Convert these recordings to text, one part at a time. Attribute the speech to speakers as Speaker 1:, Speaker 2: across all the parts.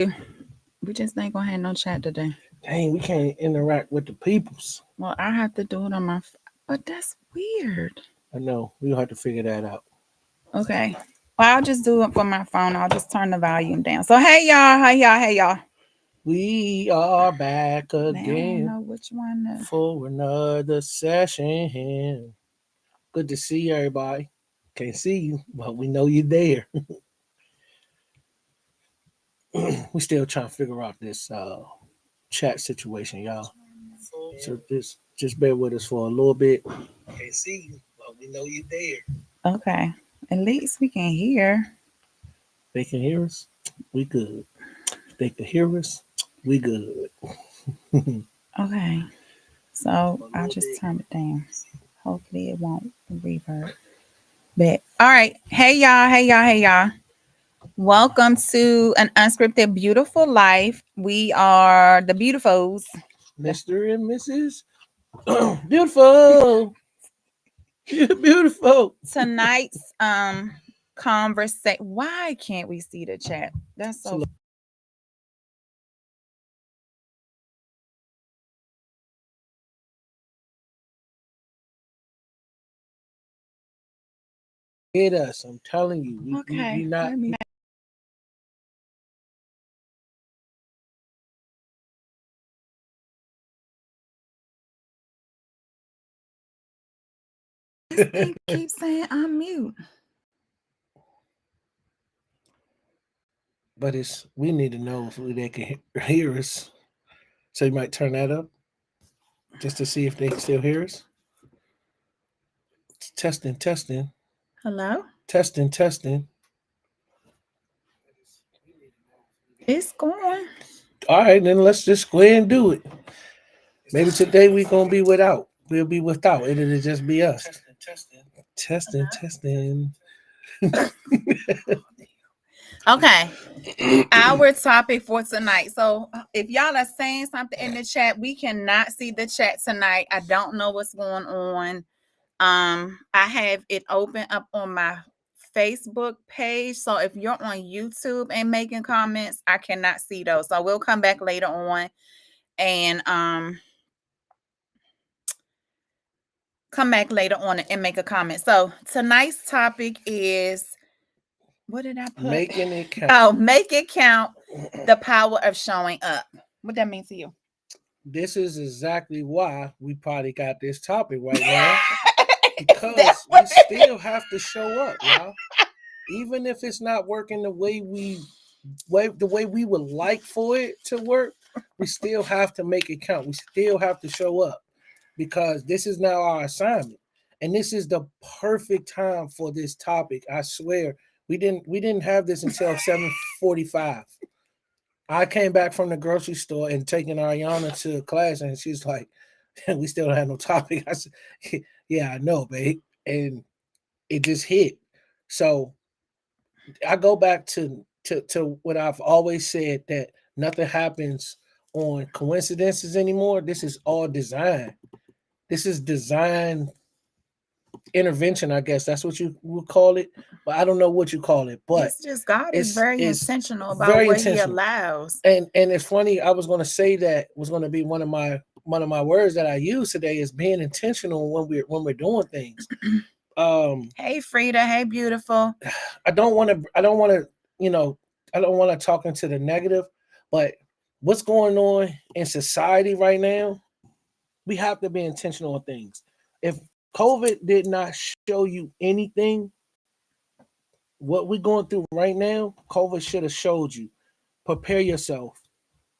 Speaker 1: We just ain't gonna have no chat today.
Speaker 2: Dang, we can't interact with the peoples.
Speaker 1: Well, I have to do it on my. But that's weird.
Speaker 2: I know. We'll have to figure that out.
Speaker 1: Okay. Well, I'll just do it for my phone. I'll just turn the volume down. So hey y'all, hey y'all.
Speaker 2: We are back
Speaker 1: Now I don't
Speaker 2: again
Speaker 1: know which one.
Speaker 2: for another session. Good to see everybody. Can't see you, but we know you're there. We still trying to figure out this chat situation, y'all. So just bear with us for a little bit. Can't see you, but we know you're there.
Speaker 1: Okay. At least we can hear.
Speaker 2: They can hear us. We good. They can hear us. We good.
Speaker 1: Okay. So I'll just turn it down. Hopefully it won't reverb. But all right. Hey y'all, hey y'all. Welcome to an unscripted beautiful life. We are the beautifuls.
Speaker 2: Mr. and Mrs. Beautiful. Beautiful.
Speaker 1: Tonight's conversation. Why can't we see the chat? That's so
Speaker 2: Hit us. I'm telling you. We
Speaker 1: okay.
Speaker 2: not.
Speaker 1: Let me this thing keeps saying I'm mute.
Speaker 2: But we need to know if they can hear us. So you might turn that up just to see if they can still hear us. Testing, testing,
Speaker 1: Hello?
Speaker 2: testing, testing.
Speaker 1: It's going.
Speaker 2: All right, then let's just go ahead and do it. Maybe today we're gonna be without. We'll be without. It'll just be us. Testing, testing.
Speaker 1: Okay. Our topic for tonight. So if y'all are saying something in the chat, we cannot see the chat tonight. I don't know what's going on. I have it open up on my Facebook page. So if you're on YouTube and making comments, I cannot see those. So we'll come back later on and and make a comment. So tonight's topic is what did I put?
Speaker 2: Making it count.
Speaker 1: Oh, make it count. The power of showing up. What that mean to you?
Speaker 2: This is exactly why we probably got this topic right now. Because we still have to show up, y'all. Even if it's not working the way we would like for it to work, we still have to make it count. We still have to show up because this is now our assignment. And this is the perfect time for this topic. I swear. We didn't have this until 7:45. I came back from the grocery store and taking Ariana to class, and she's like, "We still don't have no topic." I said, "Yeah, I know, babe," and it just hit. So I go back to what I've always said that nothing happens on coincidences anymore. This is all design. This is design intervention, I guess that's what you would call it, but I don't know what you call it. But
Speaker 1: it's just God is very intentional about
Speaker 2: very
Speaker 1: what
Speaker 2: intentional.
Speaker 1: He allows.
Speaker 2: And it's funny. I was going to say that was going to be one of my words that I use today is being intentional when we're doing things.
Speaker 1: Hey Frida, hey beautiful.
Speaker 2: I don't want to I don't want to talk into the negative, but what's going on in society right now, we have to be intentional on things. If COVID did not show you anything, what we're going through right now, COVID should have showed you. Prepare yourself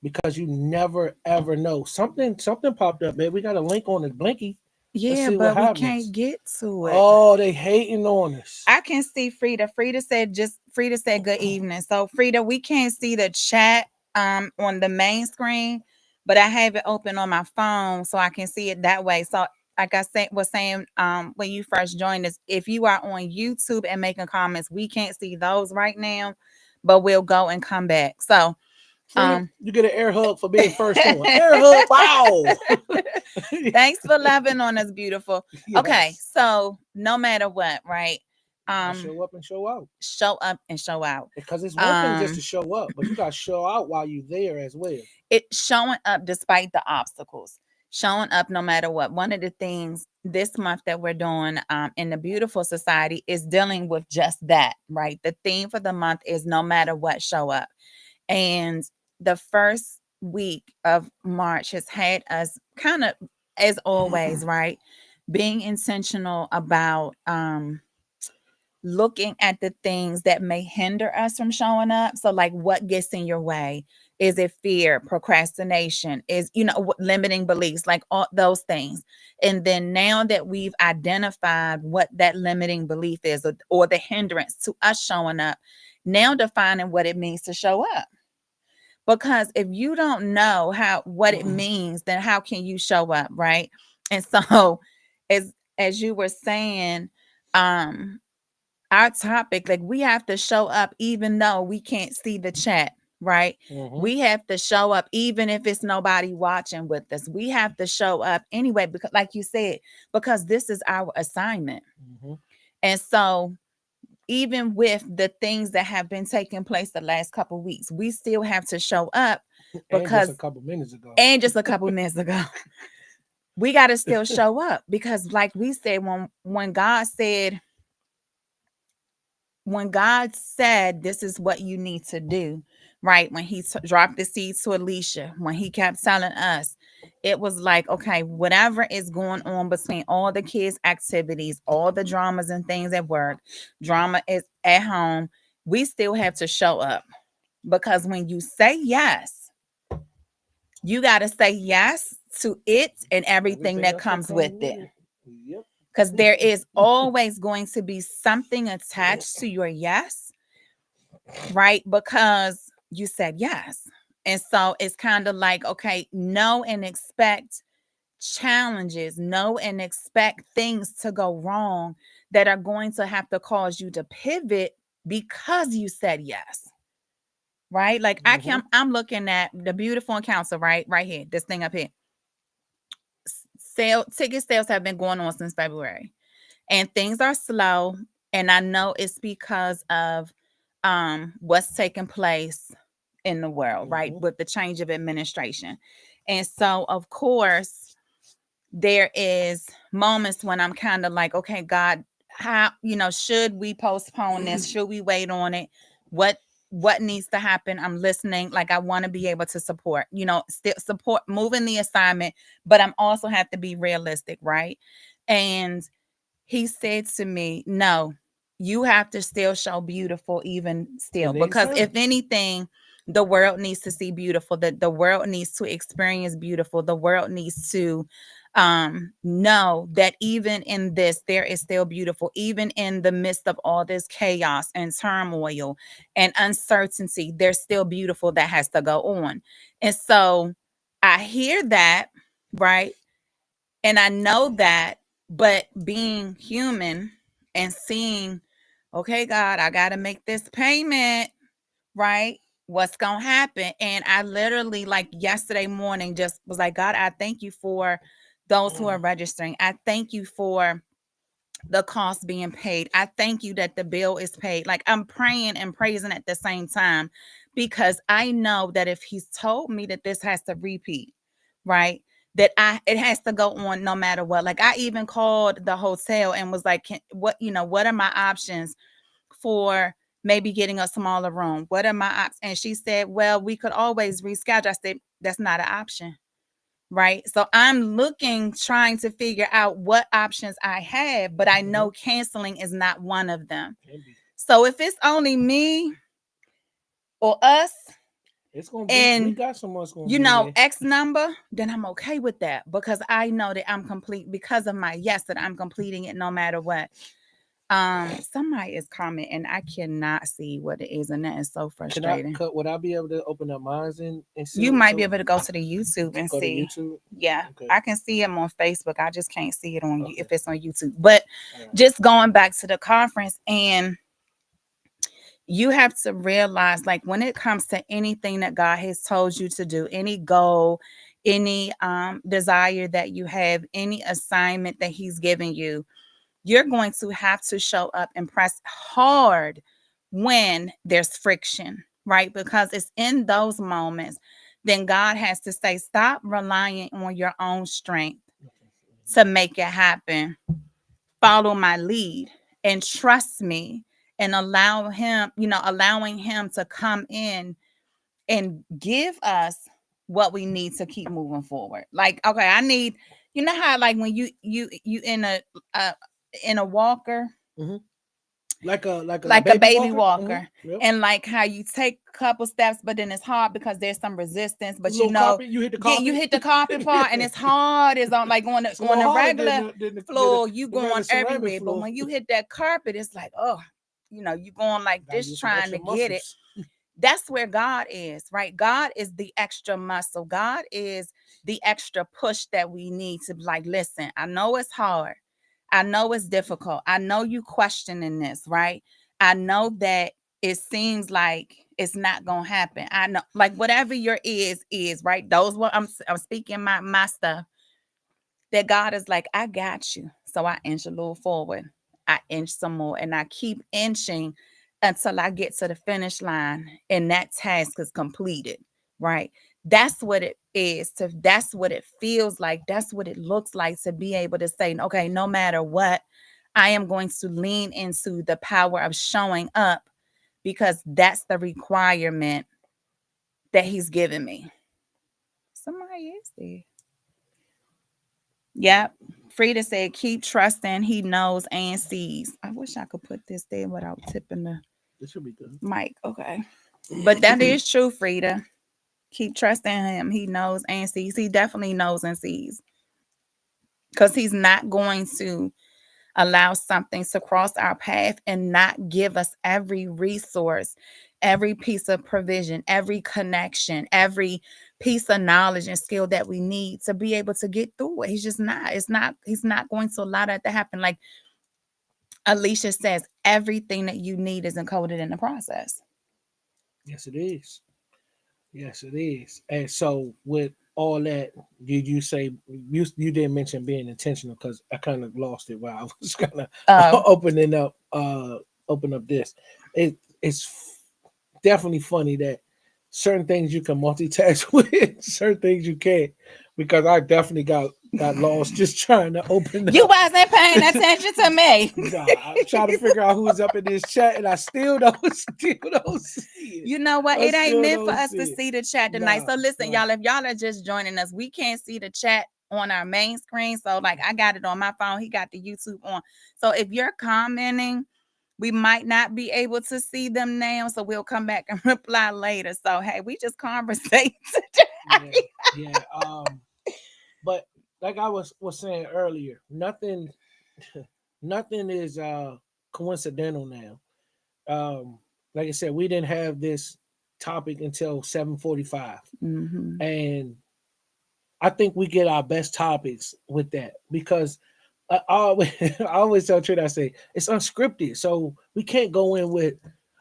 Speaker 2: because you never ever know. Something popped up, man. We got a link on the Blinky.
Speaker 1: Yeah, but we can't get to it.
Speaker 2: Oh, they hating on us.
Speaker 1: I can see Frida. Frida said good evening. So Frida, we can't see the chat on the main screen, but I have it open on my phone so I can see it that way. So like I was saying when you first joined us, if you are on YouTube and making comments, we can't see those right now, but we'll go and come back. So
Speaker 2: you get an air hug for being first on. Air hug, wow.
Speaker 1: Thanks for loving on us, beautiful. Yes. Okay, so no matter what, right?
Speaker 2: I show up and show out.
Speaker 1: show up and show out.
Speaker 2: Because it's one thing just to show up, but you got to show out while you're there as well.
Speaker 1: It showing up despite the obstacles, showing up no matter what. One of the things this month that we're doing in the Beautiful Society is dealing with just that, right? The theme for the month is no matter what, show up. And the first week of March has had us kind of, as always, right, being intentional about looking at the things that may hinder us from showing up. So, like, what gets in your way? Is it fear, procrastination? Is, limiting beliefs, like all those things. And then now that we've identified what that limiting belief is, or the hindrance to us showing up, now defining what it means to show up. Because if you don't know what it means, then how can you show up, right? And so, as you were saying, our topic, like, we have to show up even though we can't see the chat, right? We have to show up even if it's nobody watching with us. We have to show up anyway, because, like you said, because this is our assignment. And so, even with the things that have been taking place the last couple of weeks, we still have to show up. Because
Speaker 2: just a couple minutes
Speaker 1: ago, we got to still show up, because, like we said, when God said this is what you need to do, right? When he dropped the seed to Alicia, when he kept telling us, it was like, okay, whatever is going on between all the kids' activities, all the dramas and things at work, drama is at home, we still have to show up. Because when you say yes, you got to say yes to it and everything that comes with it.
Speaker 2: Yep.
Speaker 1: Because there is always going to be something attached to your yes, right? Because you said yes. And so it's kind of like, okay, know and expect challenges, know and expect things to go wrong that are going to have to cause you to pivot because you said yes. Right? Like, I'm looking at the Beautiful Encounter, right here, this thing up here. Ticket sales have been going on since February, and things are slow. And I know it's because of what's taking place in the world, right? With the change of administration. And so, of course, there is moments when I'm kind of like, okay, God, how, should we postpone this? Should we wait on it? What needs to happen? I'm listening. Like, I want to be able to support, still support moving the assignment, but I'm also have to be realistic, right? And he said to me, no, you have to still show beautiful even still, because if anything, the world needs to see beautiful, that the world needs to experience beautiful. The world needs to know that even in this, there is still beautiful. Even in the midst of all this chaos and turmoil and uncertainty, there's still beautiful that has to go on. And so I hear that, right? And I know that, but being human and seeing, okay, God, I got to make this payment, right? What's going to happen? And I literally, like, yesterday morning, just was like, God, I thank you for those who are registering. I thank you for the cost being paid. I thank you that the bill is paid. Like, I'm praying and praising at the same time, because I know that if he's told me that this has to repeat, right, that it has to go on no matter what. Like, I even called the hotel and was like, what are my options for maybe getting a smaller room? What are my options? And she said, well, we could always reschedule. I said, that's not an option. Right. So I'm trying to figure out what options I have, but I know canceling is not one of them. So if it's only me or us,
Speaker 2: it's gonna be, and we got someone's gonna be
Speaker 1: X number, then I'm okay with that, because I know that I'm complete because of my yes, that I'm completing it no matter what. Somebody is commenting, I cannot see what it is, and that is so frustrating.
Speaker 2: Would I be able to open up mine and see?
Speaker 1: You might be able to go to the YouTube and see.
Speaker 2: YouTube?
Speaker 1: Yeah, okay. I can see them on Facebook. I just can't see it on if it's on YouTube. But just going back to the conference, and you have to realize, like, when it comes to anything that God has told you to do, any goal, any desire that you have, any assignment that he's given you, you're going to have to show up and press hard when there's friction, right? Because it's in those moments, then God has to say, stop relying on your own strength to make it happen. Follow my lead and trust me and allow him, allowing him to come in and give us what we need to keep moving forward. Like, okay, I need, how like when you uh in a walker,
Speaker 2: Mm-hmm. Like a
Speaker 1: like a
Speaker 2: baby
Speaker 1: baby
Speaker 2: walker.
Speaker 1: walker,
Speaker 2: Yep.
Speaker 1: and like how you take a couple steps, but then it's hard because there's some resistance. But
Speaker 2: Carpet, you hit the carpet.
Speaker 1: you hit the carpet part, and it's hard. It's on like on the regular floor, you going everywhere. But when you hit that carpet, it's like, oh, you going like this trying to get it. That's where God is, right? God is the extra muscle. God is the extra push that we need to like, listen, I know it's hard. I know it's difficult. I know you questioning this, right? I know that it seems like it's not gonna happen. I know, like whatever your is right. Those what I'm speaking my stuff. That God is like, I got you. So I inch a little forward. I inch some more, and I keep inching until I get to the finish line, and that task is completed. Right? That's what it is. That's what it feels like. That's what it looks like to be able to say, okay, no matter what, I am going to lean into the power of showing up because that's the requirement that he's given me. Somebody is there. Yep. Frida said, keep trusting. He knows and sees. I wish I could put this there without tipping the
Speaker 2: This should be good.
Speaker 1: mic. Okay. But that is true, Frida. Keep trusting him. He knows and sees. He definitely knows and sees. Because he's not going to allow something to cross our path and not give us every resource, every piece of provision, every connection, every piece of knowledge and skill that we need to be able to get through it. He's just not. He's not going to allow that to happen. Like Alicia says, everything that you need is encoded in the process.
Speaker 2: Yes, it is. Yes, it is. And so with all that, did you say you didn't mention being intentional because I kind of lost it while I was kind of open up this. It's definitely funny that certain things you can multitask with, certain things you can't, because I definitely got lost just trying to open up.
Speaker 1: You wasn't paying attention to me.
Speaker 2: Nah, I'm trying to figure out who's up in this chat, and I still don't see it.
Speaker 1: You know what? It ain't meant for us to
Speaker 2: it.
Speaker 1: see the chat tonight. So listen, y'all, if y'all are just joining us, we can't see the chat on our main screen. So like I got it on my phone. He got the YouTube on. So if you're commenting, we might not be able to see them now. So we'll come back and reply later. So hey, we just conversate today.
Speaker 2: Yeah. But like I was saying earlier, nothing is coincidental now. Like I said, we didn't have this topic until 7:45, and I think we get our best topics with that because I always tell Trina, I say it's unscripted, so we can't go in with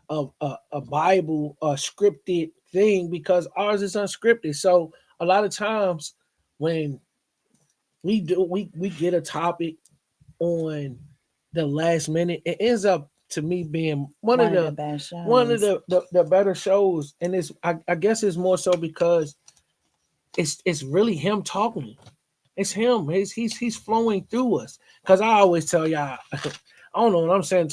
Speaker 2: a Bible scripted thing because ours is unscripted. So a lot of times when we get a topic on the last minute, it ends up to me being one of the better shows, and it's I guess it's more so because it's really him talking. It's him. He's flowing through us. Because I always tell y'all, I don't know what I'm saying.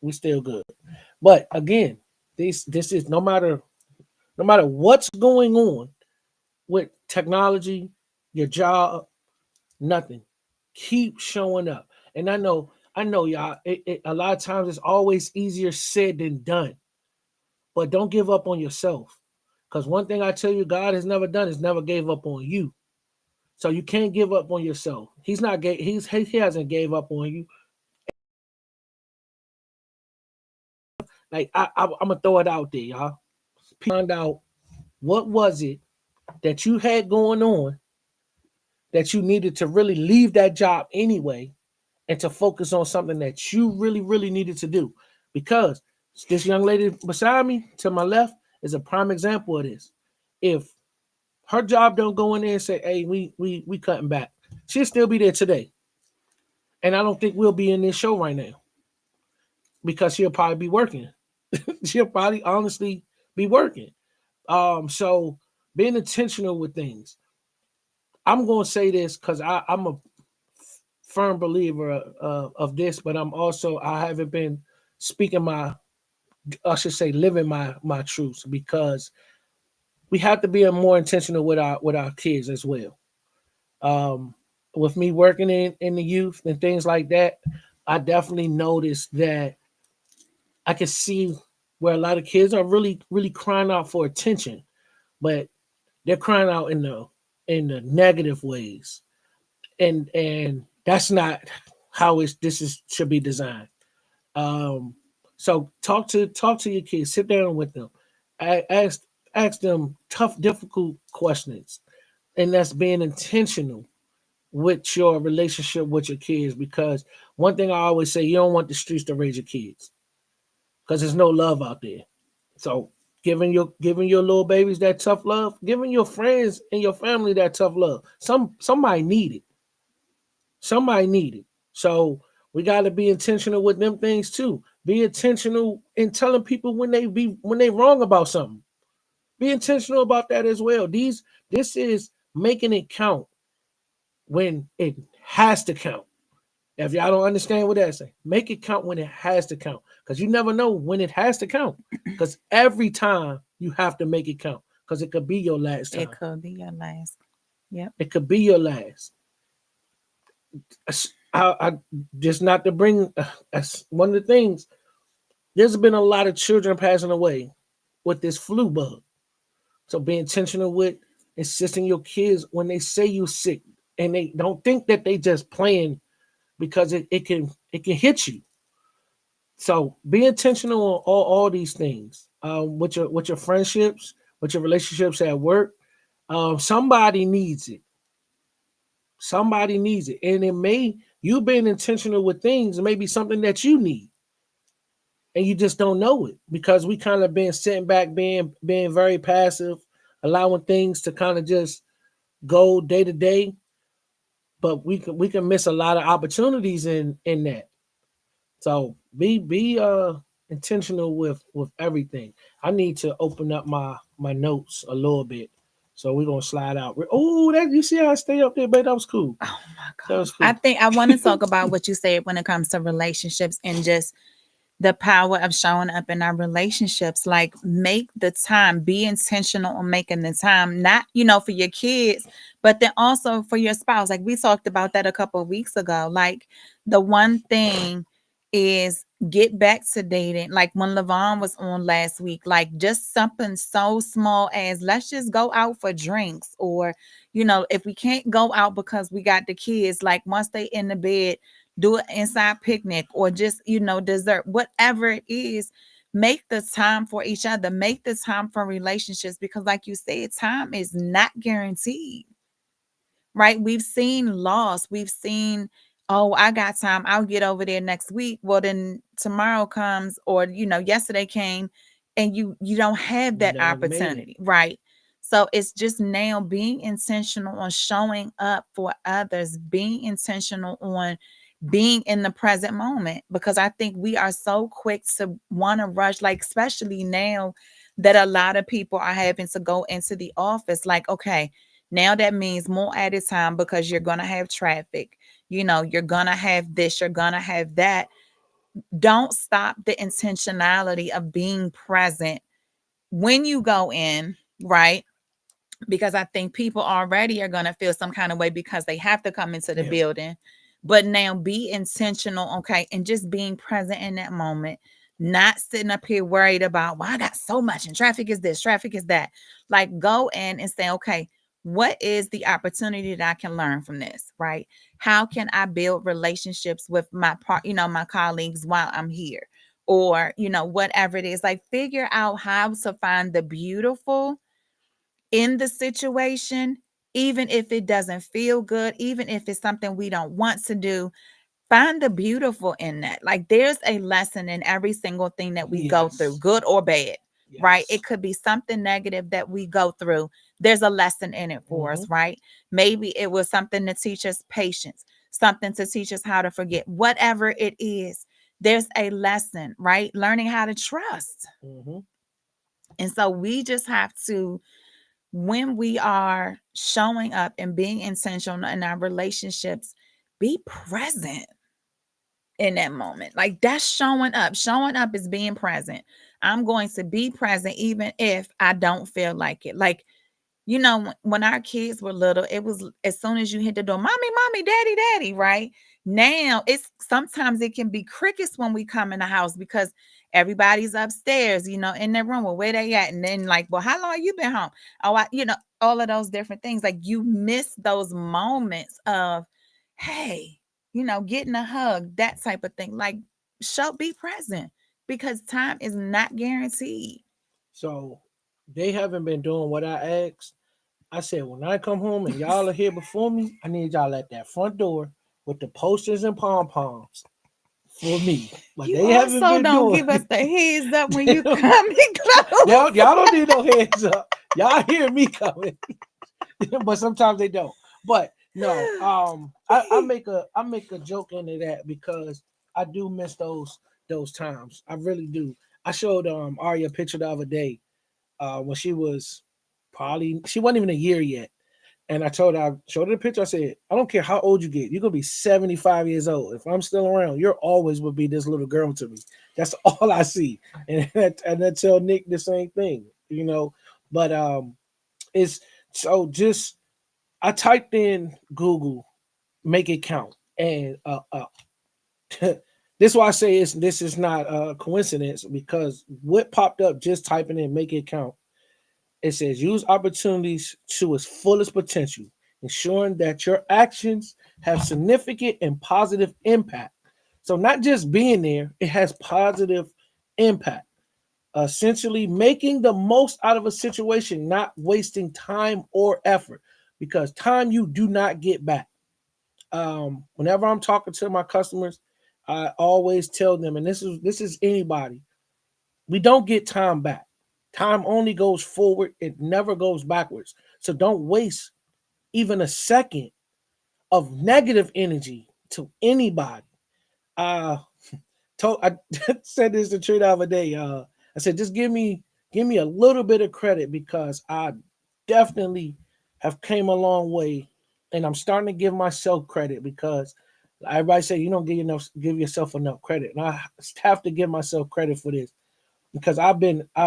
Speaker 2: We still good. But again, this is no matter what's going on with technology, your job, nothing. Keep showing up. And I know y'all, a lot of times it's always easier said than done. But don't give up on yourself. Because one thing I tell you, God has never done is never gave up on you. So you can't give up on yourself. He hasn't gave up on you. Like I'm gonna throw it out there, y'all. Find out what was it that you had going on that you needed to really leave that job anyway and to focus on something that you really, really needed to do. Because this young lady beside me, to my left, is a prime example of this. If her job don't go in there and say, "Hey, we cutting back," she'll still be there today, and I don't think we'll be in this show right now because she'll probably be working. She'll probably honestly be working. So being intentional with things. I'm going to say this because I'm a firm believer of this, but I haven't been speaking I should say, living my truths because we have to be more intentional with our kids as well. Um, with me working in the youth and things like that, I definitely noticed that I can see where a lot of kids are really crying out for attention, but they're crying out in the negative ways, and that's not how this is should be designed. Um, so talk to your kids, sit down with them, ask ask them tough, difficult questions, and that's being intentional with your relationship with your kids. Because one thing I always say, you don't want the streets to raise your kids because there's no love out there. So giving your little babies that tough love, giving your friends and your family that tough love. Somebody need it. Somebody need it. So we got to be intentional with them things too. Be intentional in telling people when they wrong about something. Be intentional about that as well. This is making it count when it has to count. If y'all don't understand what that say, make it count when it has to count. Because you never know when it has to count. Because every time you have to make it count. Because it could be your last time.
Speaker 1: It could be your last. Yep.
Speaker 2: It could be your last. I just not to bring that's one of the things. There's been a lot of children passing away with this flu bug. So be intentional with insisting your kids when they say you sick and they don't think that they just playing because it can hit you. So be intentional on all these things. With your friendships, with your relationships at work. Somebody needs it. Somebody needs it. And it may you being intentional with things may be something that you need. And you just don't know it because we kind of been sitting back being very passive, allowing things to kind of just go day to day. But we can miss a lot of opportunities in that. So be intentional with everything. I need to open up my notes a little bit. So we're gonna slide out. Oh, that you see how I stay up there, babe? That was cool.
Speaker 1: Oh my
Speaker 2: That was
Speaker 1: gosh. I
Speaker 2: cool.
Speaker 1: think I want to talk about what you said when it comes to relationships and just the power of showing up in our relationships. Like, make the time, be intentional on making the time, not, for your kids, but then also for your spouse. Like, we talked about that a couple of weeks ago. Like, the one thing is get back to dating. Like when Levon was on last week, like just something so small as let's just go out for drinks, or if we can't go out because we got the kids, like once they in the bed, do an inside picnic, or just dessert, whatever it is. Make the time for each other, make the time for relationships, because like you said, time is not guaranteed, right? We've seen loss, we've seen, oh, I got time, I'll get over there next week. Well, then tomorrow comes, or yesterday came, and you don't have
Speaker 2: You
Speaker 1: that
Speaker 2: never made it.
Speaker 1: opportunity, right? So it's just now being intentional on showing up for others, being intentional on being in the present moment, because I think we are so quick to want to rush, like especially now that a lot of people are having to go into the office. Like, okay, now that means more added time because you're going to have traffic, you're going to have this, you're going to have that. Don't stop the intentionality of being present when you go in, right? Because I think people already are going to feel some kind of way because they have to come into the
Speaker 2: Yeah.
Speaker 1: building. But now be intentional, okay, and just being present in that moment, not sitting up here worried about, well, I got so much and traffic is this, traffic is that. Like, go in and say, okay, what is the opportunity that I can learn from this, right? How can I build relationships with my my colleagues while I'm here? Or, whatever it is, like figure out how to find the beautiful in the situation, even if it doesn't feel good, even if it's something we don't want to do. Find the beautiful in that. Like, there's a lesson in every single thing that we go through,
Speaker 2: Yes.
Speaker 1: good or bad. right?
Speaker 2: Yes.
Speaker 1: It could be something negative that we go through. There's a lesson in it for
Speaker 2: Mm-hmm.
Speaker 1: us, right? Maybe it was something to teach us patience, something to teach us how to forget, whatever it is. There's a lesson, right? Learning how to trust.
Speaker 2: Mm-hmm.
Speaker 1: And so we just have to, when we are showing up and being intentional in our relationships, be present in that moment. Like that's showing up. Showing up is being present. I'm going to be present even if I don't feel like it. Like, you know, when our kids were little, it was as soon as you hit the door, mommy, mommy, daddy, daddy, right? Now it's sometimes it can be crickets when we come in the house because everybody's upstairs, you know, in their room. Well, where they at? And then like, well, how long you been home? Oh, you know, all of those different things. Like you miss those moments of, hey, you know, getting a hug, that type of thing. Like, be present because time is not guaranteed.
Speaker 2: So they haven't been doing what I asked. I said, when I come home and y'all are here before me, I need y'all at that front door with the posters and pom poms for me. But
Speaker 1: You
Speaker 2: they haven't
Speaker 1: also
Speaker 2: been
Speaker 1: don't
Speaker 2: doing
Speaker 1: give us the heads up when
Speaker 2: they
Speaker 1: you
Speaker 2: don't-
Speaker 1: come in close.
Speaker 2: y'all don't need no hands up. Y'all hear me coming. But sometimes they don't. But no, I make a joke into that because I do miss those times. I really do. I showed Arya a picture the other day when she was probably she wasn't even a year yet. And I showed her the picture. I said, I don't care how old you get. You're gonna be 75 years old. If I'm still around, you're always will be this little girl to me. That's all I see. And I tell Nick the same thing, you know. But it's so just I typed in Google, make it count, and this is why I say this is not a coincidence because what popped up just typing in make it count. It says use opportunities to its fullest potential, ensuring that your actions have significant and positive impact. So not just being there, it has positive impact. Essentially making the most out of a situation, not wasting time or effort, because time you do not get back. Whenever I'm talking to my customers, I always tell them, and this is anybody, we don't get time back. Time only goes forward, it never goes backwards. So don't waste even a second of negative energy to anybody. Uh I said this to Tree the other day. I said just give me a little bit of credit because I definitely have came a long way, and I'm starting to give myself credit because everybody say you don't give yourself enough credit, and I have to give myself credit for this because I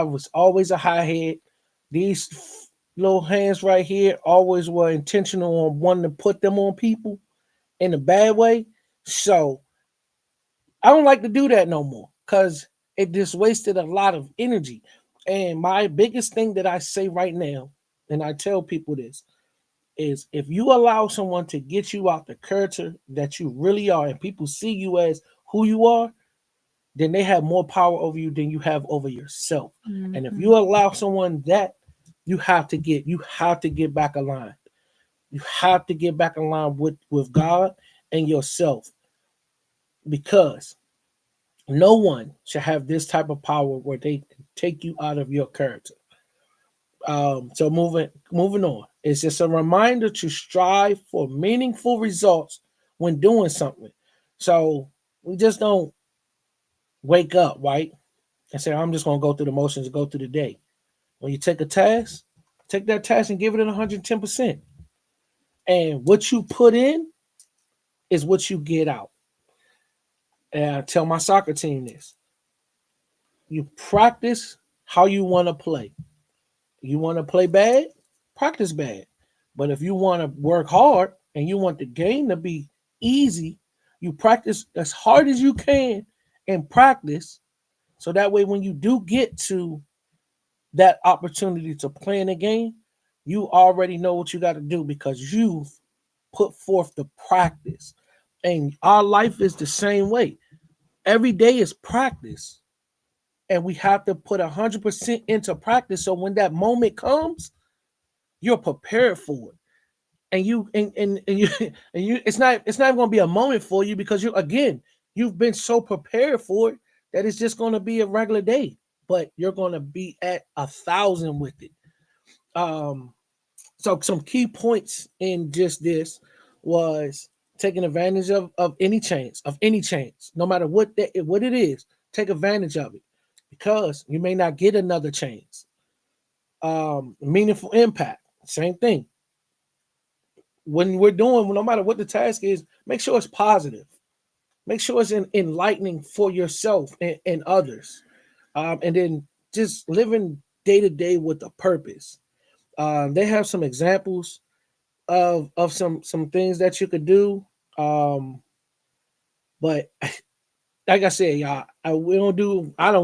Speaker 2: was always a high head. These little hands right here always were intentional on wanting to put them on people in a bad way. So I don't like to do that no more because it just wasted a lot of energy. And my biggest thing that I say right now, and I tell people this, is if you allow someone to get you out the character that you really are and people see you as who you are, then they have more power over you than you have over yourself. And if
Speaker 1: Mhm.
Speaker 2: you allow someone that, you have to get back aligned. You have to get back aligned with God and yourself because no one should have this type of power where they can take you out of your character. So moving on. It's just a reminder to strive for meaningful results when doing something. So we just don't wake up, right? And say, I'm just gonna go through the motions and go through the day. When you take a task, take that task and give it 110%. And what you put in is what you get out. And I tell my soccer team this. You practice how you want to play. You want to play bad, practice bad. But if you want to work hard and you want the game to be easy, you practice as hard as you can and practice. So that way, when you do get to that opportunity to play in a game, you already know what you got to do because you've put forth the practice. And our life is the same way. Every day is practice. And we have to put 100% into practice. So when that moment comes, you're prepared for it. And you and you it's not going to be a moment for you because you've been so prepared for it that it's just going to be a regular day. but you're going to be at 1,000 with it. Um, so some key points in just this was taking advantage of any chance, no matter what it is. Take advantage of it because you may not get another chance. Meaningful impact, same thing. When we're doing, no matter what the task is, make sure it's positive. Make sure it's enlightening for yourself and others. And then just living day to day with a purpose. They have some examples of some things that you could do. But like I said, y'all, I don't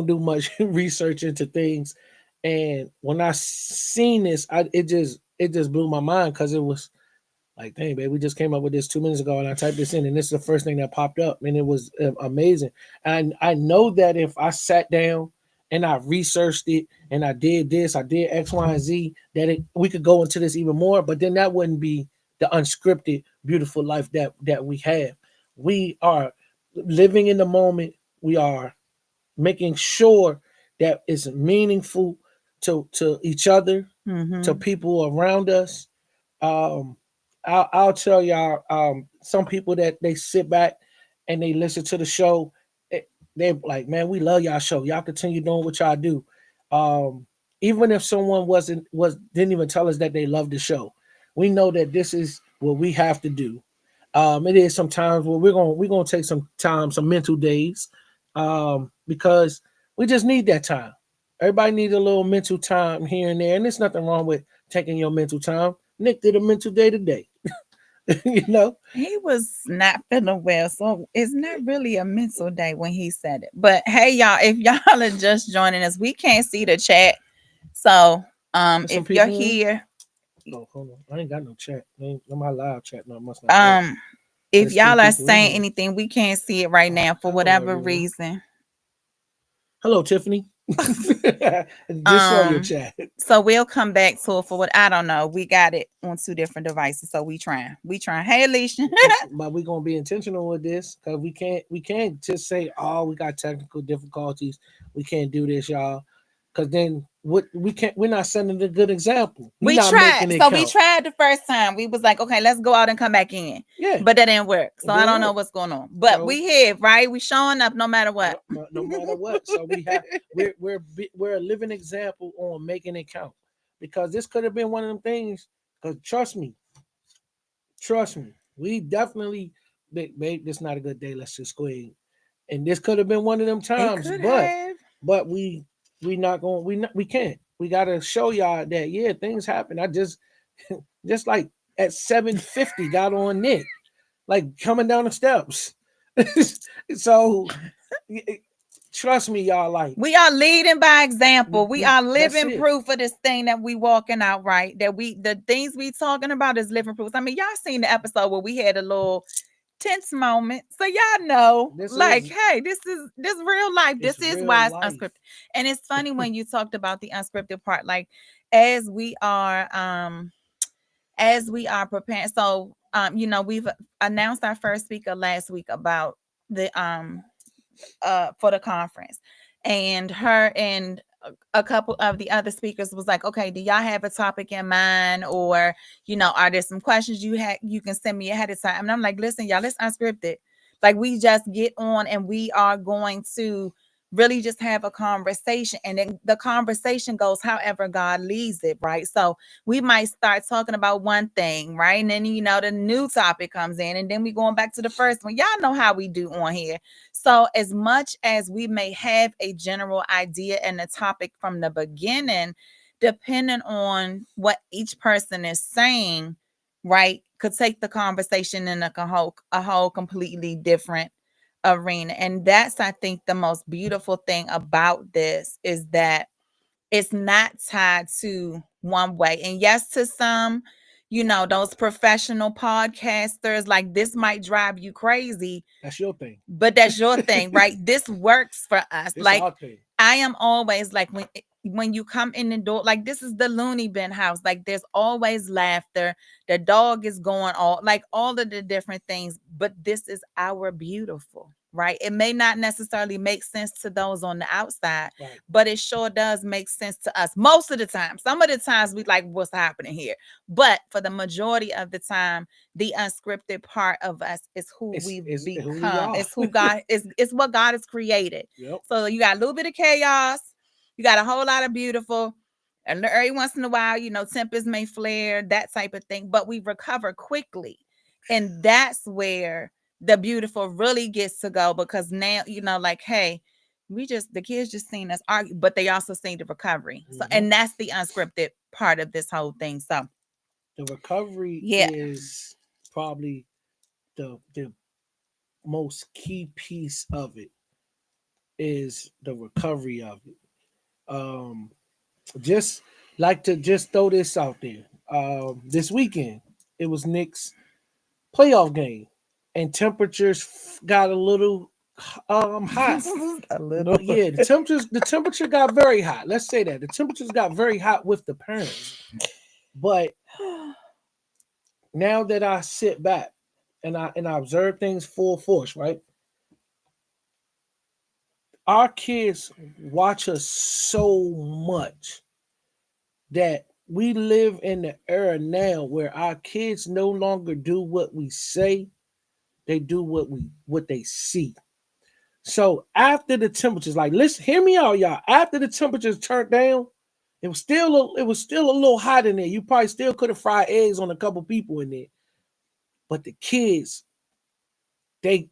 Speaker 2: do much research into things. And when I seen this, it just blew my mind because it was like, dang, babe, we just came up with this 2 minutes ago, and I typed this in, and this is the first thing that popped up, and it was amazing. And I know that if I sat down and I researched it, and I did this, I did X, Y, and Z, we could go into this even more. But then that wouldn't be the unscripted, beautiful life that we have. We are living in the moment. We are making sure that it's meaningful to each other, to people around us. um I'll tell y'all, some people that they sit back and they listen to the show, they're like, man, we love y'all show, y'all continue doing what y'all do. um Even if someone didn't even tell us that they love the show, we know that this is what we have to do. It is sometimes where we're gonna take some time, some mental days, because we just need that time. Everybody needs a little mental time here and there, and there's nothing wrong with taking your mental time. Nick did a mental day today. you know,
Speaker 1: He was not feeling well, so it's not really a mental day when he said it. But hey, y'all, if y'all are just joining us, we can't see the chat. So
Speaker 2: there's some
Speaker 1: if you're
Speaker 2: people in.
Speaker 1: here,
Speaker 2: Oh, hold on, I ain't got no chat. My live chat, no, must not work.
Speaker 1: um if
Speaker 2: There's three
Speaker 1: y'all are
Speaker 2: people in
Speaker 1: saying
Speaker 2: here.
Speaker 1: anything, we can't see it right now for
Speaker 2: Hello,
Speaker 1: whatever
Speaker 2: everyone.
Speaker 1: reason.
Speaker 2: Hello, Tiffany. Just saw your
Speaker 1: Um,
Speaker 2: chat.
Speaker 1: so we'll come back to it for what I don't know. We got it on two different devices, so we trying. We trying. Hey, Alicia.
Speaker 2: But we're gonna be intentional with this because we can't just say, oh, we got technical difficulties, we can't do this, y'all. Because then what we're not setting a good example. We're
Speaker 1: We
Speaker 2: not
Speaker 1: tried.
Speaker 2: making it
Speaker 1: So we
Speaker 2: count.
Speaker 1: tried the first time. We was like, okay, let's go out and come back in.
Speaker 2: Yeah,
Speaker 1: But that didn't work.
Speaker 2: it
Speaker 1: So I
Speaker 2: didn't
Speaker 1: don't know
Speaker 2: work.
Speaker 1: what's going on. But
Speaker 2: So
Speaker 1: we here, right? We showing up no matter what.
Speaker 2: yep, no matter what. So we're a living example on making it count. Because this could have been one of them things. Because trust me, we definitely, babe, this not a good day. Let's just go ahead. And this could have been one of them
Speaker 1: It
Speaker 2: times,
Speaker 1: could
Speaker 2: but
Speaker 1: have.
Speaker 2: we not going, we can't. We gotta show y'all that, yeah, things happen. I just like at 7:50 got on Nick, like coming down the steps. So trust me, y'all, like
Speaker 1: We are leading by example. We
Speaker 2: we
Speaker 1: are
Speaker 2: that's
Speaker 1: living
Speaker 2: it.
Speaker 1: proof of this thing that we walking out, right? That the things we talking about is living proof. I mean, y'all seen the episode where we had a little tense moment. So y'all know,
Speaker 2: This
Speaker 1: like,
Speaker 2: is
Speaker 1: hey, this real life.
Speaker 2: it's
Speaker 1: This is
Speaker 2: real
Speaker 1: why it's
Speaker 2: life.
Speaker 1: unscripted. And it's funny when you talked about the unscripted part, like as we are preparing. So we've announced our first speaker last week about the for the conference, and her and a couple of the other speakers was like, okay, do y'all have a topic in mind, or are there some questions you can send me ahead of time? And I'm like, listen, y'all, it's unscripted. Like, we just get on and we are going to really just have a conversation, and then the conversation goes however God leads it, right? So we might start talking about one thing, right? And then the new topic comes in, and then we going back to the first one. Y'all know how we do on here. So as much as we may have a general idea and the topic from the beginning, depending on what each person is saying, right, could take the conversation in a whole completely different arena. And that's, I think, the most beautiful thing about this is that it's not tied to one way. And yes, to some, those professional podcasters, like, this might drive you crazy,
Speaker 2: That's your thing.
Speaker 1: but that's your thing, right? This works for us.
Speaker 2: This
Speaker 1: Like,
Speaker 2: our thing.
Speaker 1: I am always like, when you come in the door, like, this is the loony bin house. Like, there's always laughter. The dog is going all, like, all of the different things, but this is our beautiful. right? It may not necessarily make sense to those on the outside,
Speaker 2: Right.
Speaker 1: but it sure does make sense to us most of the time. Some of the times we like, what's happening here? But for the majority of the time, the unscripted part of us is who we've
Speaker 2: It's who we
Speaker 1: become.
Speaker 2: are.
Speaker 1: It's who God is. It's what God has created.
Speaker 2: Yep.
Speaker 1: So you got a little bit of chaos. You got a whole lot of beautiful. And every once in a while, tempers may flare, that type of thing. But we recover quickly. And that's where the beautiful really gets to go, because now, like, hey, the kids just seen us argue, but they also seen the recovery. So,
Speaker 2: Mm-hmm.
Speaker 1: and that's the unscripted part of this whole thing. So,
Speaker 2: The recovery
Speaker 1: yeah.
Speaker 2: is probably the most key piece of it is the recovery of it. Um, just like to just throw this out there. This weekend it was Knicks playoff game, and temperatures got a little hot.
Speaker 1: A little.
Speaker 2: Yeah, the temperature got very hot. Let's say that the temperatures got very hot with the parents. But now that I sit back and I observe things full force, right? Our kids watch us so much that we live in the era now where our kids no longer do what we say, they do what they see. So after the temperatures, like, listen, hear me out, y'all. After the temperatures turned down, it was still a little hot in there. You probably still could have fried eggs on a couple people in there. But the kids, they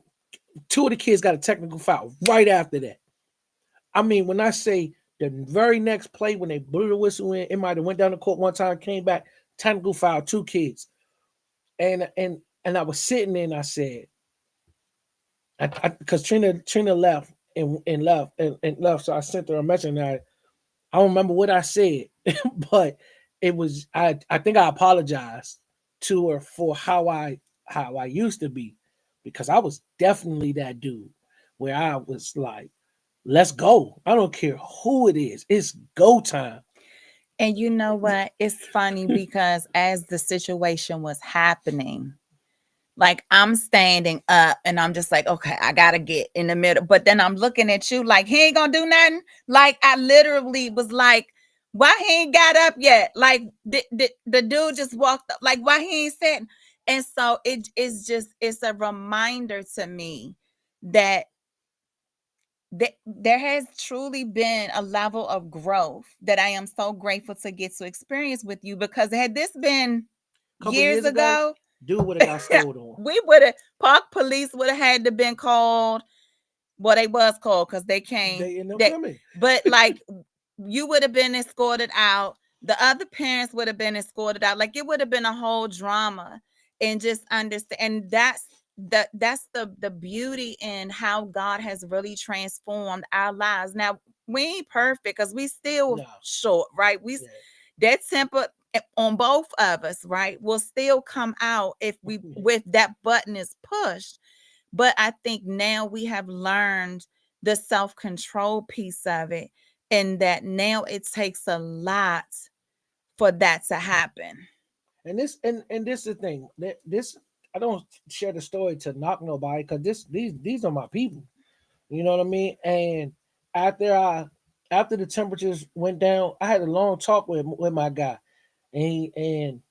Speaker 2: two of the kids got a technical foul right after that. I mean, when I say the very next play, when they blew the whistle in, it might have went down the court one time, came back, technical foul, two kids. And I was sitting there and I said, because Trina left and left and left, so I sent her a message. And I don't remember what I said, but it was I think I apologized to her for how I used to be, because I was definitely that dude where I was like, let's go. I don't care who it is. It's go time.
Speaker 1: And you know what? It's funny because as the situation was happening, like, I'm standing up and I'm just like, okay, I gotta get in the middle. But then I'm looking at you like, he ain't gonna do nothing. Like, I literally was like, why he ain't got up yet? Like, the dude just walked up. Like, why he ain't sitting? And so it's a reminder to me that there has truly been a level of growth that I am so grateful to get to experience with you, because had this been
Speaker 2: A couple
Speaker 1: years
Speaker 2: years ago,
Speaker 1: ago,
Speaker 2: dude would have got stole on.
Speaker 1: we would have park police would have had to been called. Well, they was called because they came.
Speaker 2: They end up
Speaker 1: That,
Speaker 2: coming.
Speaker 1: but like, you would have been escorted out. The other parents would have been escorted out. Like, it would have been a whole drama. And just understand, and that's the beauty in how God has really transformed our lives. Now, we ain't perfect because we still
Speaker 2: No.
Speaker 1: short, right?
Speaker 2: Yeah.
Speaker 1: That temper on both of us, right, will still come out if we with that button is pushed. But I think now we have learned the self-control piece of it, and that now it takes a lot for that to happen.
Speaker 2: And this is the thing. This I don't share the story to knock nobody, because these are my people. You know what I mean? And after I after the temperatures went down, I had a long talk with my guy, and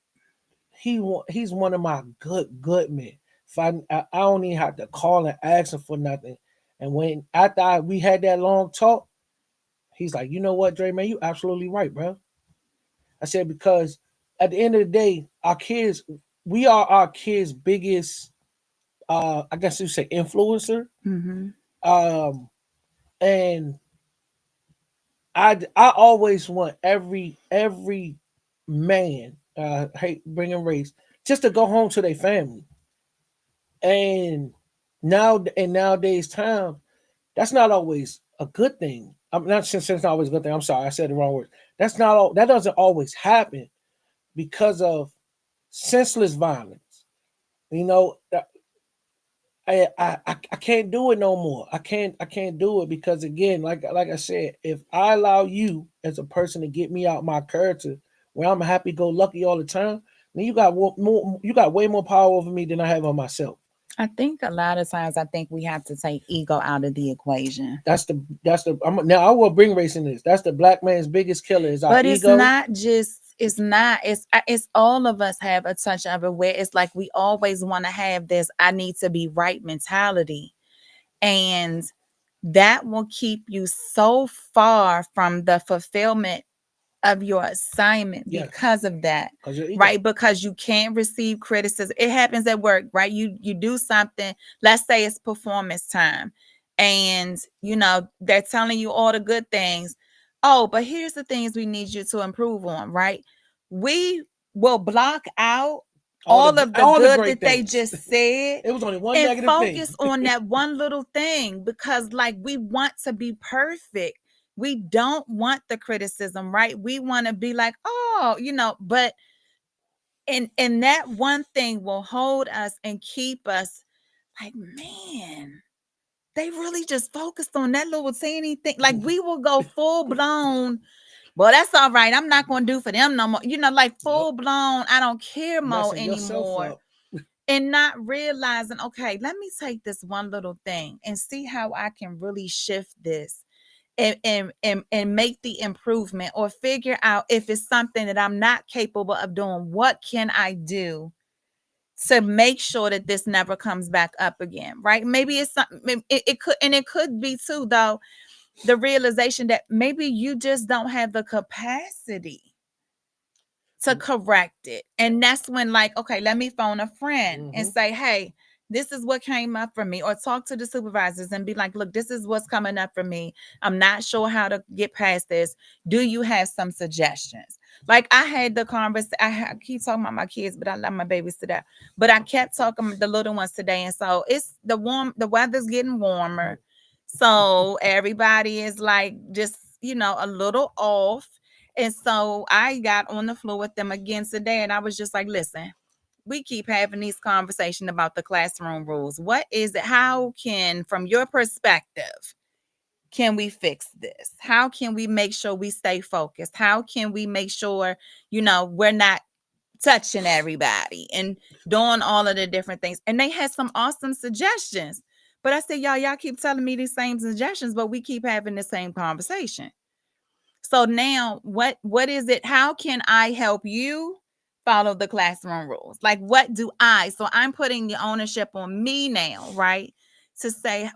Speaker 2: he's one of my good men. If I don't even have to call and ask him for nothing. And when after we had that long talk, he's like, you know what, Dre, man, you absolutely right, bro. I said, because at the end of the day, our kids, we are our kids' biggest, I guess you say, influencer.
Speaker 1: Mm-hmm.
Speaker 2: Um, and I always want every man, hate bringing race, just to go home to their family. And now in nowadays time, that's not always a good thing. I'm not saying it's not always a good thing. I'm sorry, I said the wrong word. That's not all. That doesn't always happen because of senseless violence. You know, I can't do it no more. I can't do it, because again, like I said, if I allow you as a person to get me out my character, where I'm happy go lucky all the time, then you got more, you got way more power over me than I have on myself.
Speaker 1: I think a lot of times I think we have to take ego out of the equation.
Speaker 2: Now I will bring race in this. That's the black man's biggest killer is our
Speaker 1: But
Speaker 2: ego.
Speaker 1: it's all of us have a touch of it where it's like we always want to have this I need to be right mentality. And that will keep you so far from the fulfillment of your assignment
Speaker 2: Yes,
Speaker 1: because of that,
Speaker 2: because your ego.
Speaker 1: right? Because you can't receive criticism. It happens at work, right? You do something, let's say it's performance time, and they're telling you all the good things. Oh, but here's the things we need you to improve on, right? We will block out all of the
Speaker 2: all the
Speaker 1: good
Speaker 2: great
Speaker 1: that they
Speaker 2: things.
Speaker 1: just said
Speaker 2: It was only one
Speaker 1: and
Speaker 2: negative thing.
Speaker 1: focus on that one little thing, because like we want to be perfect. We don't want the criticism, right? We want to be like, oh, but and that one thing will hold us and keep us like, man, they really just focused on that little teeny thing. Like we will go full blown. Well, that's all right. I'm not going to do for them no more. Like full blown. I don't care more
Speaker 2: Messing yourself
Speaker 1: anymore.
Speaker 2: up.
Speaker 1: And not realizing, okay, let me take this one little thing and see how I can really shift this and make the improvement, or figure out if it's something that I'm not capable of doing. What can I do to make sure that this never comes back up again? Right? Maybe it's something, it could be too, though, the realization that maybe you just don't have the capacity to correct it. And that's when, like, okay, let me phone a friend and say, hey, this is what came up for me, or talk to the supervisors and be like, look, this is what's coming up for me. I'm not sure how to get past this. Do you have some suggestions? Like I had the conversation. I keep talking about my kids, but I love my babies to death. But I kept talking the little ones today, and so it's the weather's getting warmer, so everybody is like just a little off. And so I got on the floor with them again today, and I was just like, listen, we keep having these conversations about the classroom rules. What is it? How can, from your perspective, can we fix this? How can we make sure we stay focused? How can we make sure, we're not touching everybody and doing all of the different things? And they had some awesome suggestions. But I said, y'all keep telling me these same suggestions, but we keep having the same conversation. So now what is it? How can I help you follow the classroom rules? Like what do I? So I'm putting the ownership on me now, right? To say,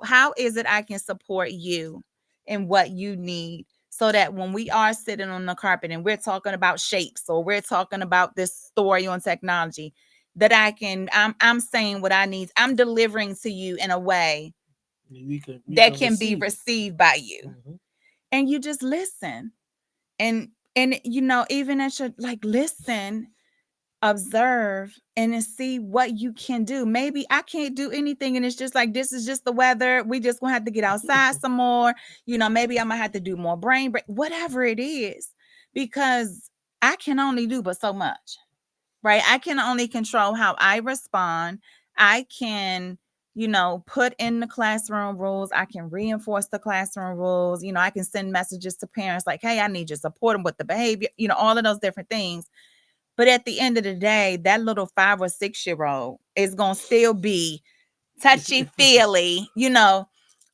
Speaker 1: how is it I can support you in what you need, so that when we are sitting on the carpet and we're talking about shapes, or we're talking about this story on technology, that I'm saying what I need. I'm delivering to you in a way that can be received by you. And you just listen. And even as you like listen, observe, and see what you can do. Maybe I can't do anything, and it's just like, this is just the weather, we just gonna have to get outside some more. Maybe I'm gonna have to do more brain break, whatever it is, because I can only do but so much, right? I can only control how I respond. I can put in the classroom rules. I can reinforce the classroom rules. I can send messages to parents like, hey, I need your support with the behavior, all of those different things. But at the end of the day, that little 5 or 6-year-old is going to still be touchy feely,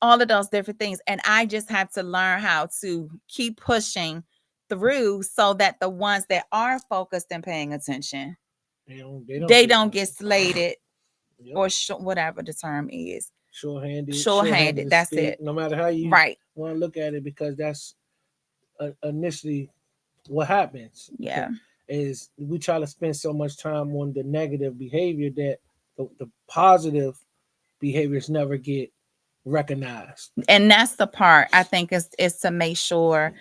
Speaker 1: all of those different things. And I just have to learn how to keep pushing through, so that the ones that are focused and paying attention, they don't get slated. Yep. Or whatever the term is. Short-handed. That's it.
Speaker 2: No matter how you want to look at it, because that's initially what happens.
Speaker 1: Yeah.
Speaker 2: Is we try to spend so much time on the negative behavior that the positive behaviors never get recognized.
Speaker 1: And that's the part I think is to make sure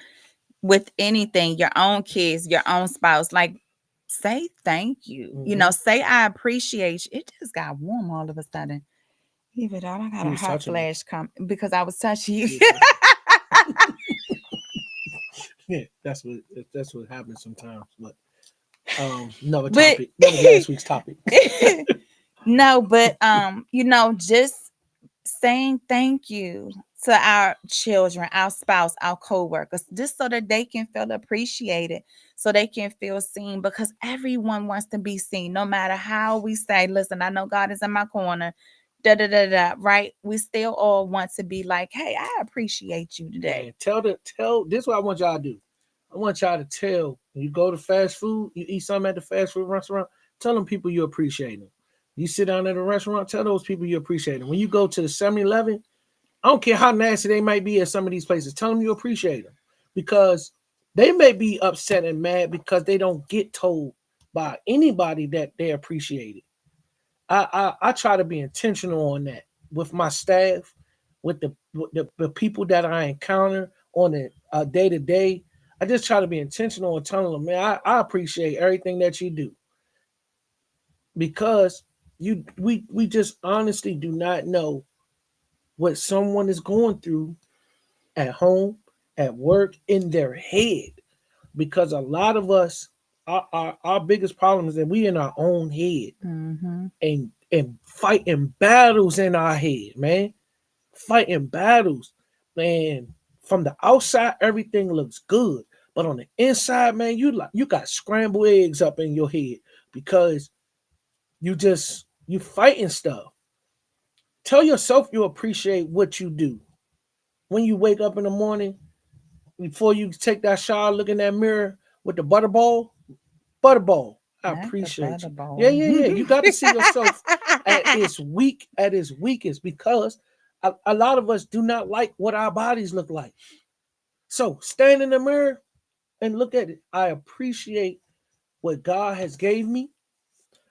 Speaker 1: with anything, your own kids, your own spouse, like say thank you. Say I appreciate you. It just got warm all of a sudden. Leave it out. I got a hot flash because I was touching you.
Speaker 2: Yeah, that's what happens sometimes. But another topic. That was last week's topic.
Speaker 1: No, but just saying thank you to our children, our spouse, our co-workers, just so that they can feel appreciated, so they can feel seen, because everyone wants to be seen, no matter how we say, listen, I know God is in my corner, da da da da, right? We still all want to be like, hey, I appreciate you today.
Speaker 2: Man, tell this is what I want y'all to do. I want y'all to tell when you go to fast food, you eat something at the fast food restaurant, tell them people you appreciate them. You sit down at a restaurant, tell those people you appreciate them. When you go to the 7-Eleven, I don't care how nasty they might be at some of these places, tell them you appreciate them. Because they may be upset and mad because they don't get told by anybody that they appreciate it. I try to be intentional on that with my staff, with the people that I encounter on a day to day. I just try to be intentional and telling them, man, I appreciate everything that you do because we just honestly do not know what someone is going through at home, at work, in their head. Because a lot of us, our biggest problem is that we in our own head
Speaker 1: Mm-hmm.
Speaker 2: and fighting battles in our head, man. Fighting battles, man. From the outside, everything looks good, but on the inside, man, you got scrambled eggs up in your head because you fighting stuff. Tell yourself you appreciate what you do. When you wake up in the morning, before you take that shower, look in that mirror with the butterball. I
Speaker 1: Not the
Speaker 2: appreciate you. Yeah,
Speaker 1: butterball.
Speaker 2: yeah, yeah. You got to see yourself at its weakest because a lot of us do not like what our bodies look like. So stand in the mirror and look at it. I appreciate what God has gave me.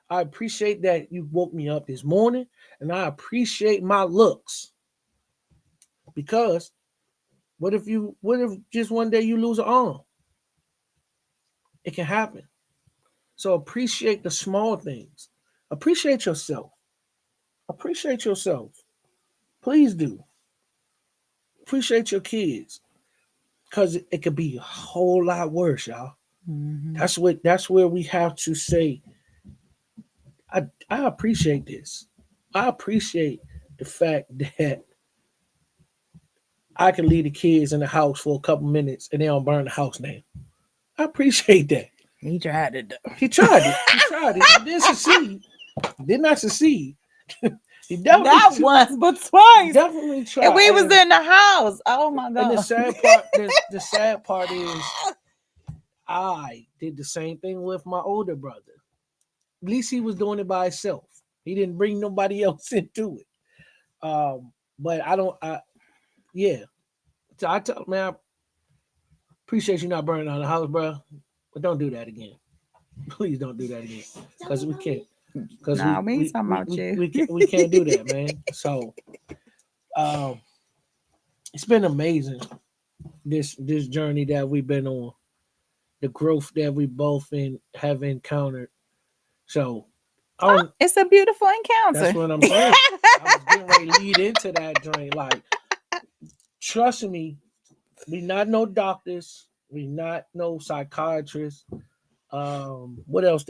Speaker 2: I appreciate that you woke me up this morning, and I appreciate my looks because what if just one day you lose an arm? It can happen. So appreciate the small things. Appreciate yourself. Appreciate yourself. Please do. Appreciate your kids. Cause it could be a whole lot worse, y'all.
Speaker 1: Mm-hmm.
Speaker 2: That's where we have to say, I appreciate this. I appreciate the fact that I can leave the kids in the house for a couple minutes and they don't burn the house down. I appreciate that.
Speaker 1: He tried it
Speaker 2: He
Speaker 1: though.
Speaker 2: tried it. He tried it. He didn't succeed. He did not succeed. he
Speaker 1: Not
Speaker 2: definitely
Speaker 1: once, but twice.
Speaker 2: definitely
Speaker 1: And
Speaker 2: tried.
Speaker 1: we was in the house. Oh my
Speaker 2: And
Speaker 1: god.
Speaker 2: the sad part is I did the same thing with my older brother. At least he was doing it by himself. He didn't bring nobody else into it. But I don't. Yeah. So I tell man, I appreciate you not burning down the house, bro. But don't do that again. Please don't do that again, because we can't. Because
Speaker 1: Nah, we ain't talking about you.
Speaker 2: we can't do that, man. So um, it's been amazing this journey that we've been on, the growth that we both have encountered. So I
Speaker 1: Oh,
Speaker 2: don't.
Speaker 1: it's a beautiful
Speaker 2: That's
Speaker 1: encounter.
Speaker 2: what I'm saying. I was getting ready to lead into that joint. Like, trust me, we not no doctors, we not no psychiatrists. What else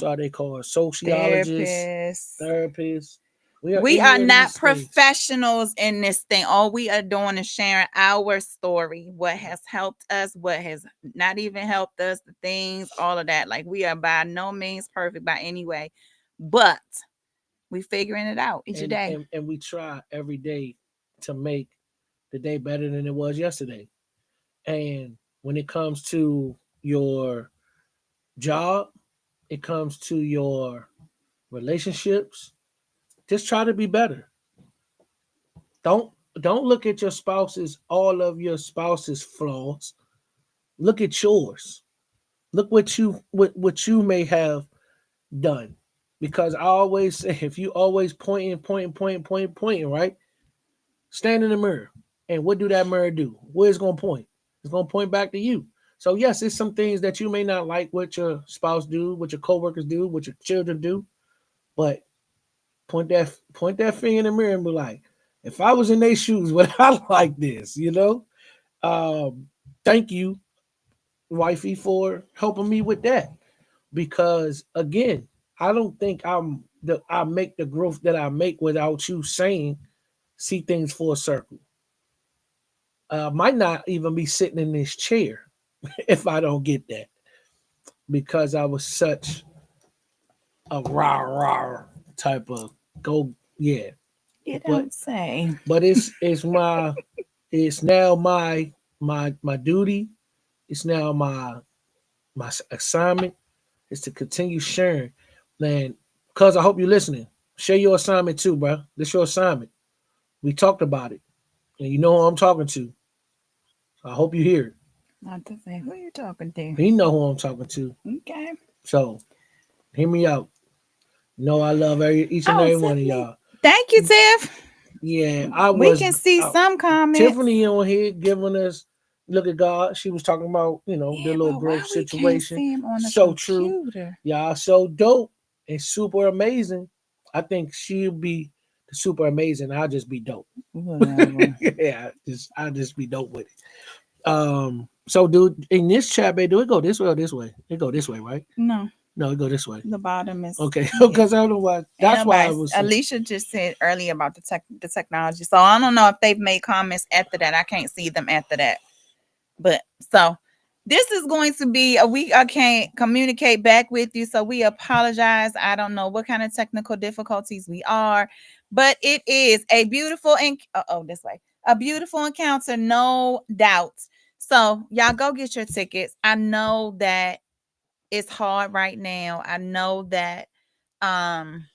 Speaker 2: are they called? Sociologists,
Speaker 1: Therapists.
Speaker 2: therapists. We are
Speaker 1: We are
Speaker 2: any of
Speaker 1: not
Speaker 2: these things.
Speaker 1: professionals in this thing. All we are doing is sharing our story, what has helped us, what has not even helped us, the things, all of that. Like we are by no means perfect by any way, but we figuring it out each
Speaker 2: And,
Speaker 1: day.
Speaker 2: and and we try every day to make the day better than it was yesterday. And when it comes to your job, it comes to your relationships, just try to be better. Don't don't look at your spouse's all of your spouse's flaws. Look at yours. Look what you may have done. Because I always say if you always pointing, right? Stand in the mirror. And what do that mirror do? Where it's gonna point? It's gonna point back to you. So yes, it's some things that you may not like what your spouse do, what your coworkers do, what your children do, but point that finger in the mirror and be like, if I was in their shoes, would I like this? You know? Um, thank you, wifey, for helping me with that. Because again, I don't think I make the growth that I make without you saying see things full circle. Might not even be sitting in this chair if I don't get that, because I was such a rah rah type of go, yeah.
Speaker 1: You
Speaker 2: But
Speaker 1: don't say.
Speaker 2: it's now my duty. It's now my assignment is to continue sharing. Man, cuz I hope you're listening. Share your assignment too, bro. This your assignment. We talked about it. And you know who I'm talking to. I hope you hear it.
Speaker 1: Not to say who you talking to.
Speaker 2: You know who I'm talking to.
Speaker 1: Okay.
Speaker 2: So hear me out. You know I love each and
Speaker 1: Oh,
Speaker 2: every one of
Speaker 1: Tiffany.
Speaker 2: y'all.
Speaker 1: Thank you, Tiff.
Speaker 2: Yeah,
Speaker 1: We can see some comments.
Speaker 2: Tiffany on here giving us look at God. She was talking about, the
Speaker 1: Yeah,
Speaker 2: little
Speaker 1: but why
Speaker 2: growth
Speaker 1: we can't
Speaker 2: situation.
Speaker 1: see him on the
Speaker 2: So true.
Speaker 1: computer?
Speaker 2: Y'all so dope and super amazing. I think she'll be super amazing. I'll just be dope.
Speaker 1: Whatever.
Speaker 2: Yeah, I'll just be dope with it. So dude, in this chat, babe, do it go this way or this way? It go this way, right?
Speaker 1: No,
Speaker 2: No, it go this way.
Speaker 1: the bottom is
Speaker 2: Okay,
Speaker 1: yeah.
Speaker 2: because I don't know why.
Speaker 1: Ain't
Speaker 2: That's why I
Speaker 1: nobody.
Speaker 2: was.
Speaker 1: Alicia just said earlier about the technology, so I don't know if they've made comments after that. I can't see them after that. But so this is going to be a week I can't communicate back with you. So we apologize. I don't know what kind of technical difficulties we are, but it is a beautiful and this way. A beautiful encounter, no doubt. So y'all go get your tickets. I know that it's hard right now. I know that um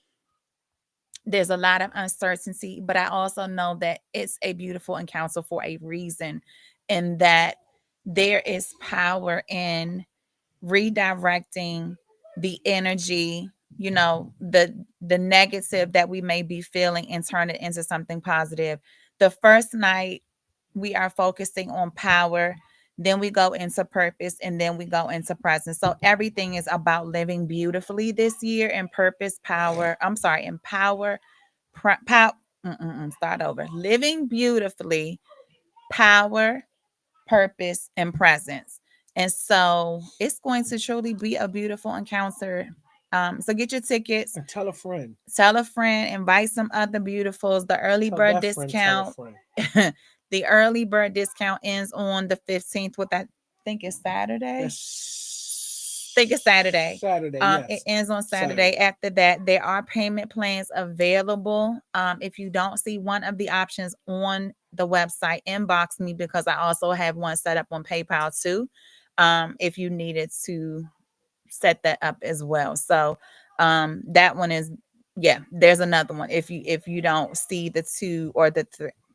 Speaker 1: there's a lot of uncertainty, but I also know that it's a beautiful encounter for a reason, and that there is power in redirecting the energy, the negative that we may be feeling, and turn it into something positive. The first night we are focusing on power, then we go into purpose, and then we go into presence. So everything is about living beautifully this year in purpose, power. I'm sorry, in power, power. Start over. Living beautifully, power, purpose, and presence. And so it's going to truly be a beautiful encounter. So get your tickets,
Speaker 2: And tell a friend.
Speaker 1: tell a friend, invite some other beautifuls. The early
Speaker 2: Tell
Speaker 1: bird
Speaker 2: that friend. Tell a
Speaker 1: discount,
Speaker 2: friend.
Speaker 1: the early bird discount ends on the 15th, with I think it's Saturday. Think it's Saturday.
Speaker 2: Saturday,
Speaker 1: It
Speaker 2: yes.
Speaker 1: ends on Saturday. After that, there are payment plans available. If you don't see one of the options on the website, inbox me, because I also have one set up on PayPal too. If you needed to set that up as well. So that one is, yeah, there's another one. If you don't see the two or the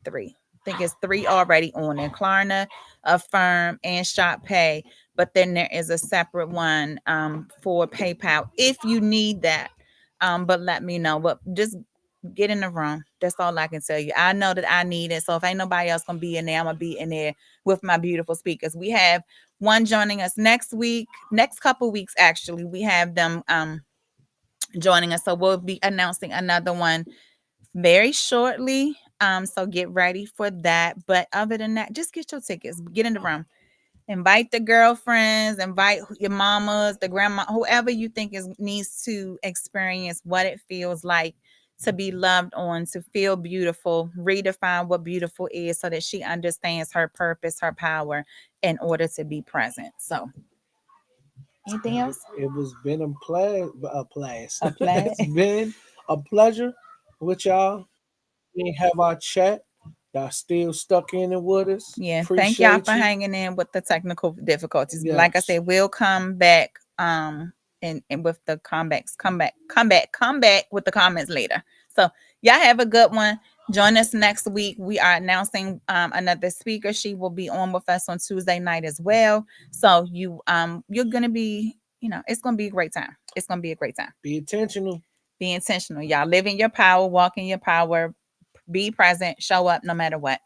Speaker 1: three. I think it's three already on there. Klarna, Affirm, and Shop Pay. But then there is a separate one for PayPal if you need that. But let me know. But just get in the room. That's all I can tell you. I know that I need it. So if ain't nobody else gonna be in there, I'm gonna be in there with my beautiful speakers. We have one joining us next week, next couple weeks actually. We have them joining us. So we'll be announcing another one very shortly. So get ready for that. But other than that, just get your tickets, get in the room. Invite the girlfriends, invite your mamas, the grandma, whoever you think needs to experience what it feels like to be loved on, to feel beautiful, redefine what beautiful is so that she understands her purpose, her power in order to be present. So, anything else?
Speaker 2: It was been a play a place.
Speaker 1: A play?
Speaker 2: It's been a pleasure with y'all. We have our chat. Y'all still stuck in it with us.
Speaker 1: Yeah, thank y'all
Speaker 2: Appreciate
Speaker 1: for
Speaker 2: you.
Speaker 1: hanging in with the technical difficulties. Like I
Speaker 2: Yes.
Speaker 1: said, we'll come back and with the comebacks, come back with the comments later. So y'all have a good one. Join us next week. We are announcing another speaker. She will be on with us on Tuesday night as well. So you're gonna be, it's gonna be a great time. It's gonna be a great time.
Speaker 2: Be intentional.
Speaker 1: Be intentional, y'all. Live in your power, walk in your power, be present, show up no matter what.